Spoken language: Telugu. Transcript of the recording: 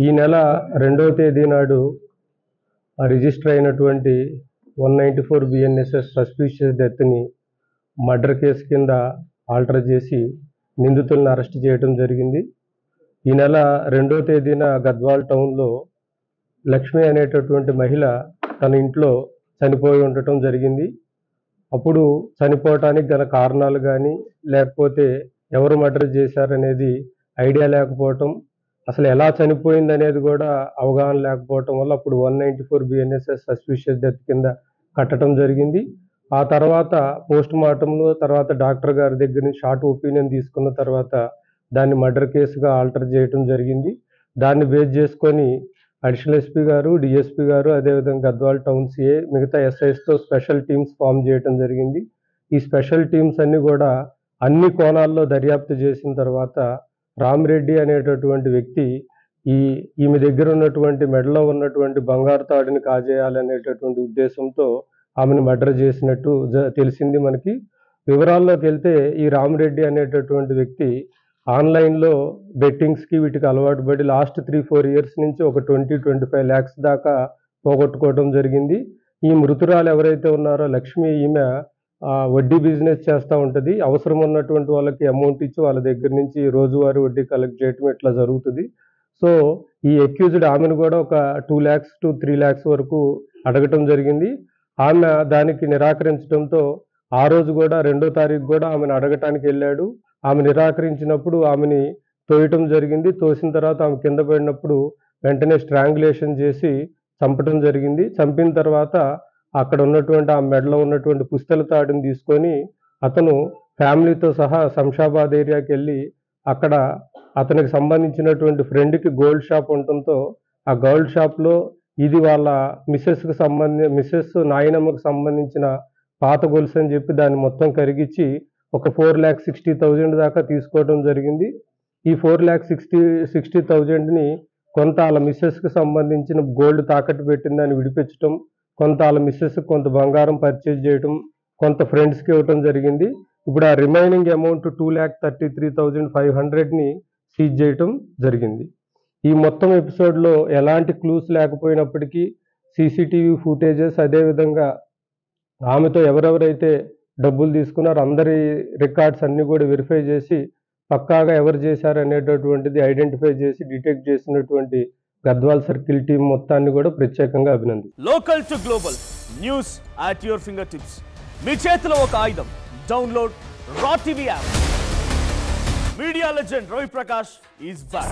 ఈ నెల 2వ తేదీ నాడు రిజిస్టర్ అయినటువంటి 194 BNSS సస్పీషియస్ డెత్ని మర్డర్ కేసు కింద ఆల్టర్ చేసి నిందితులను అరెస్ట్ చేయడం జరిగింది. ఈ నెల 2వ తేదీన గద్వాల్ టౌన్లో లక్ష్మి అనేటటువంటి మహిళ తన ఇంట్లో చనిపోయి ఉండటం జరిగింది. అప్పుడు చనిపోవటానికి గల కారణాలు కానీ లేకపోతే ఎవరు మర్డర్ చేశారనేది ఐడియా లేకపోవటం, అసలు ఎలా చనిపోయింది అనేది కూడా అవగాహన లేకపోవటం వల్ల అప్పుడు 194 BNSS సస్పీషియస్ డెత్ కింద కట్టడం జరిగింది. ఆ తర్వాత పోస్ట్ మార్టంలో తర్వాత డాక్టర్ గారి దగ్గర నుంచి షార్ట్ ఒపీనియన్ తీసుకున్న తర్వాత దాన్ని మర్డర్ కేసుగా ఆల్టర్ చేయడం జరిగింది. దాన్ని బేస్ చేసుకొని అడిషనల్ ఎస్పీ గారు, డిఎస్పీ గారు, అదేవిధంగా గద్వాల్ టౌన్ సిఏ, మిగతా ఎస్ఐస్తో స్పెషల్ టీమ్స్ ఫామ్ చేయడం జరిగింది. ఈ స్పెషల్ టీమ్స్ అన్నీ కూడా అన్ని కోణాల్లో దర్యాప్తు చేసిన తర్వాత రామిరెడ్డి అనేటటువంటి వ్యక్తి ఈమె దగ్గర ఉన్నటువంటి మెడలో ఉన్నటువంటి బంగారు తాడుని కాజేయాలనేటటువంటి ఉద్దేశంతో ఆమెను మర్డర్ చేసినట్టు తెలిసింది మనకి. వివరాల్లోకి వెళ్తే ఈ రామిరెడ్డి అనేటటువంటి వ్యక్తి ఆన్లైన్లో బెట్టింగ్స్కి వీటికి అలవాటు పడి లాస్ట్ 3-4 ఇయర్స్ నుంచి ఒక 20-25 lakhs దాకా పోగొట్టుకోవడం జరిగింది. ఈ మృతురాలు ఎవరైతే ఉన్నారో లక్ష్మి, ఈమె వడ్డీ బిజినెస్ చేస్తూ ఉంటుంది. అవసరం ఉన్నటువంటి వాళ్ళకి అమౌంట్ ఇచ్చి వాళ్ళ దగ్గర నుంచి రోజువారీ వడ్డీ కలెక్ట్ చేయటం ఇట్లా జరుగుతుంది. సో ఈ అక్యూజ్డ్ ఆమెను కూడా ఒక 2 lakhs to 3 lakhs వరకు అడగటం జరిగింది. ఆమె దానికి నిరాకరించడంతో ఆ రోజు కూడా 2వ తారీఖు కూడా ఆమెను అడగటానికి వెళ్ళాడు. ఆమె నిరాకరించినప్పుడు ఆమెని తోయటం జరిగింది. తోసిన తర్వాత ఆమె కింద పడినప్పుడు వెంటనే స్ట్రాంగులేషన్ చేసి చంపటం జరిగింది. చంపిన తర్వాత అక్కడ ఉన్నటువంటి ఆ మెడలో ఉన్నటువంటి పుస్తెల తాడుని తీసుకొని అతను ఫ్యామిలీతో సహా శంషాబాద్ ఏరియాకి వెళ్ళి అక్కడ అతనికి సంబంధించినటువంటి ఫ్రెండ్కి గోల్డ్ షాప్ ఉండటంతో ఆ గోల్డ్ షాప్లో ఇది వాళ్ళ మిస్సెస్ నాయనమ్మకు సంబంధించిన పాత గొలుసు అని చెప్పి దాన్ని మొత్తం కరిగించి ఒక 4,60,000 దాకా తీసుకోవడం జరిగింది. ఈ 4,60,000ని కొంత వాళ్ళ మిస్సెస్కి సంబంధించిన గోల్డ్ తాకట్టు పెట్టిన దాన్ని విడిపించడం, కొంత వాళ్ళ మిస్సెస్కి కొంత బంగారం పర్చేజ్ చేయడం, కొంత ఫ్రెండ్స్కి ఇవ్వటం జరిగింది. ఇప్పుడు ఆ రిమైనింగ్ అమౌంట్ 2,33,500ని సీజ్ చేయటం జరిగింది. ఈ మొత్తం ఎపిసోడ్లో ఎలాంటి క్లూస్ లేకపోయినప్పటికీ సీసీటీవీ ఫుటేజెస్, అదేవిధంగా ఆమెతో ఎవరెవరైతే డబ్బులు తీసుకున్నారో అందరి రికార్డ్స్ అన్నీ కూడా వెరిఫై చేసి పక్కాగా ఎవరు చేశారు అనేటటువంటిది ఐడెంటిఫై చేసి డిటెక్ట్ చేసినటువంటి గద్వాల్ సర్కిల్ టీం మొత్తాన్ని కూడా ప్రత్యేకంగా అభినందిస్తాను. Local to global news at your fingertips. మీ చేతిలో ఒక ఆయుధం. Download raw TV app. Media legend Ravi Prakash is back.